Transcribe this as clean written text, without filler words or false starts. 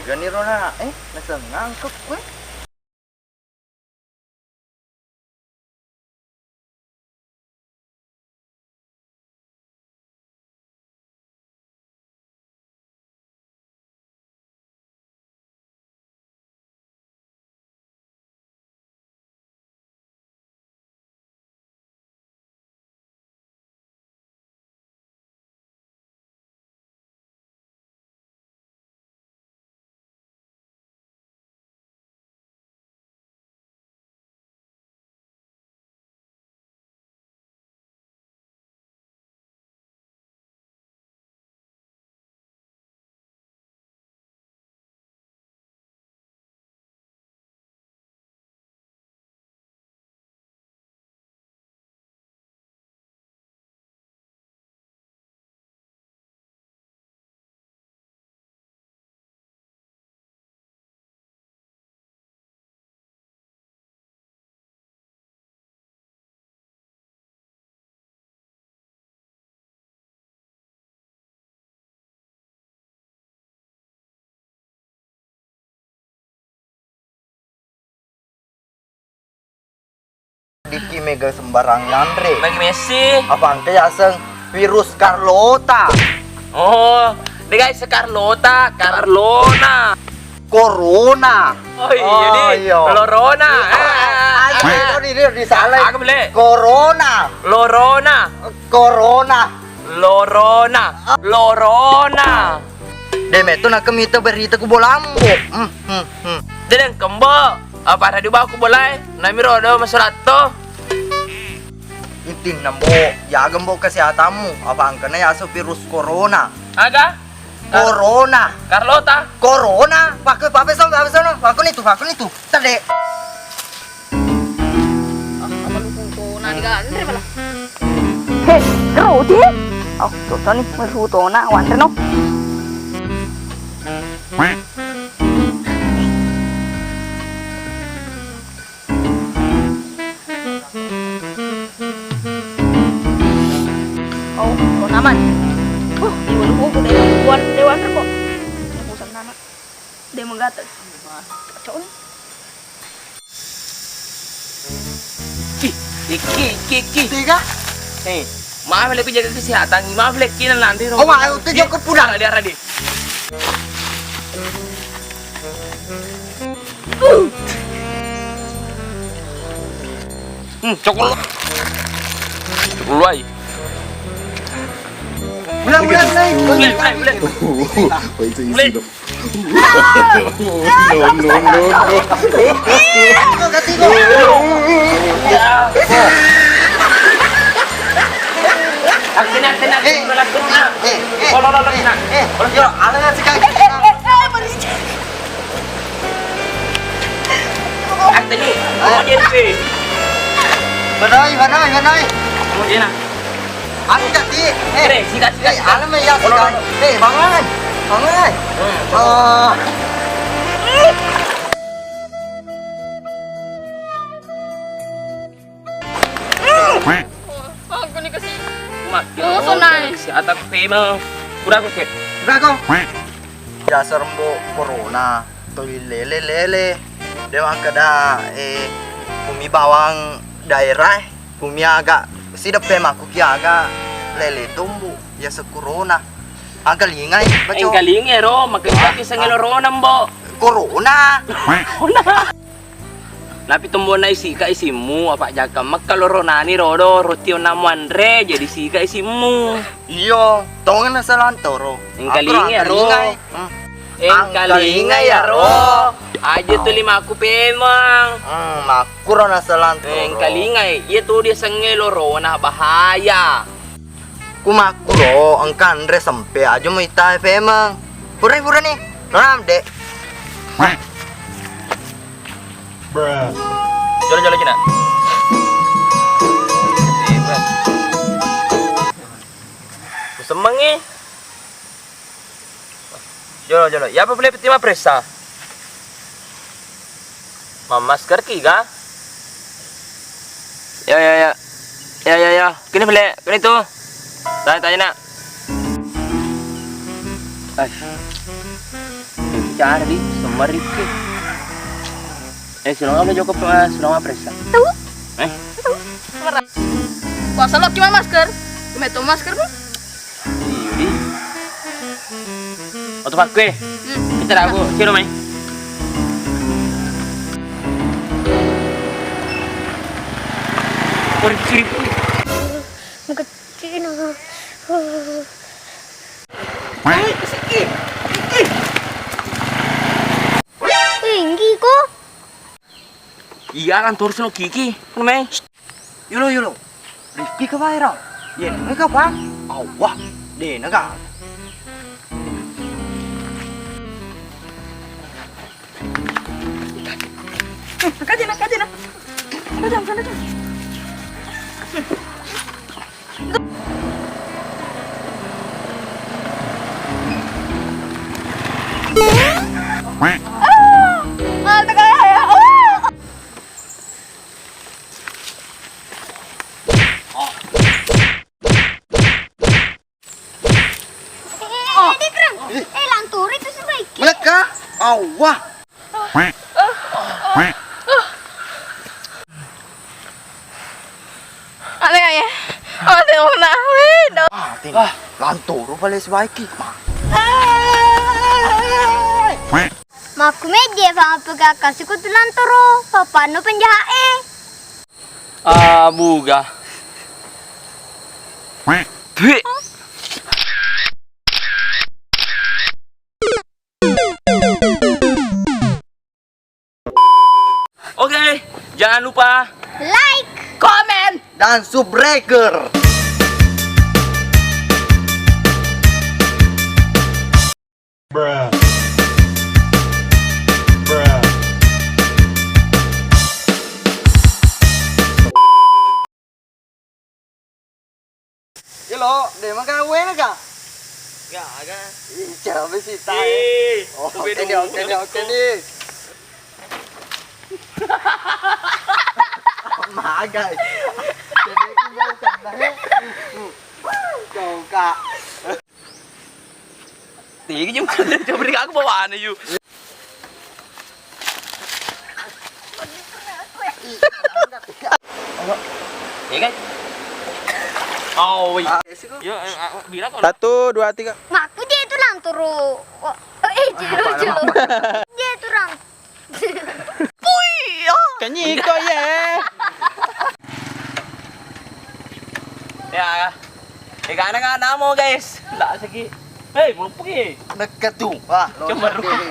Gani Rona, nasa ngangkep gue. Diki mega sembarangan re. Bagi Messi. Apaan teh aseng virus Carlota. Oh, deh guys, Carlota, Carlona. Corona. Oh iya, Lorona. Ayo di salah. Aku beli. Corona. Lorona. Corona. Lorona. Lorona. Deme tu nak kemita berita ku bolambo. Jadi kembo. Apa tadi aku boleh? Nami rodo masalah to. Intin nambo, ya gembo kesehatanmu. Apa angkana ya virus corona. Aga? Corona. Carlota. Corona. Pakai sono. Pakun itu. Tade. Apa lu corona di gandre malah. Hei, keruti? Oh, tuh nih, merhutona, wonder no. Oh, kau naman. Iwan ko dewan ko. Pusang nana. Dia menggatal. Kacau nih. Ki. Tiga. Maaf aku jaga kesehatan. Maaf leki nanti. Oh, mau tu jauh ke pulang. Dia Radi. Cokol. Cokol ay. Mulai. Boleh. Wait till you Boleh. see the. No. Tenang. Yo, ala sekali. Tadi. Benai. Mau dia nak. Aku jadi. Sikat. Alam ya sekali. Bangun. Aku nih kasih. Oh, so nice. Si atak pema. Kurang aku ke. Berako. Dasar mbo corona. Toli lele. Dewa kada bumi bawang daerah. Bumi agak sidap pema kuki agak lele tumbu. Ya secorona. Angka lingai, baco. Ang galing ero, magkakita sa ngelorona mbo. Corona. Napi tumbo na isika isimu apa jaga makaloronani rodo rotio namuandre jadi sika isimu. Iyo, tongan na sa lantoro. Ang galing ero. Ang galing ero. Aja tuh 5 aku pemang. Makuro na sa lantoro. Ang kalingay, iya tuh dia sa ngelorona bahaya. Kumakuro ang kandre sampai aja mo ita femang. Pura nih. Ram dek. Jalan Cina. Semang eh. Jalan. Ya apa boleh petima presa? Masker ki ga? Ya. Kini boleh, kini tuh. Tanya nak. bicara di semerike. Sino nga joko sino nga presa. Tahu? Eh, Wah, salok cuma masker. Cuma itu masker kok. di. Oto pak kue. Kita aku sino mai. Ori sirip. Kecil. Tinggi kok. Iya kan terus no kiki. Ano mai? Yulo. Rifki ka ba ira? Yen nga ka ba? Awah, de na ka. Nakajin. Nakajin, sana aja. Mata kaya. Lantur itu sebaik. Melek ka? Awah. Ada kaya. Oh, tengok na. Tin. Lantoro pala si Baiki. Maku media sama pegakasi ku tu lantoro. Papano penjahae. Ah, buga. Dwi. Oke, jangan lupa Like. Komen. Dan subbreaker. Yelo, de makan kue na ka? Gak, agak. Ih, cabe sih tay. Oh, oke Oke, nih. Magai. Jadi aku mau sebenarnya. Kau kak. Tinggi juga coba beri aku bawaan aja. Iya kan? Oh, iya. Yo, bilang kalau 1, 2, 3. Maku dia itu lantoro. Jelo. Dia itu rang. Kanyiko ya. ya. Karena nggak mau guys. Nggak segi. Hei, belum pergi. Dekat tuh. Wah, Coba lo dulu.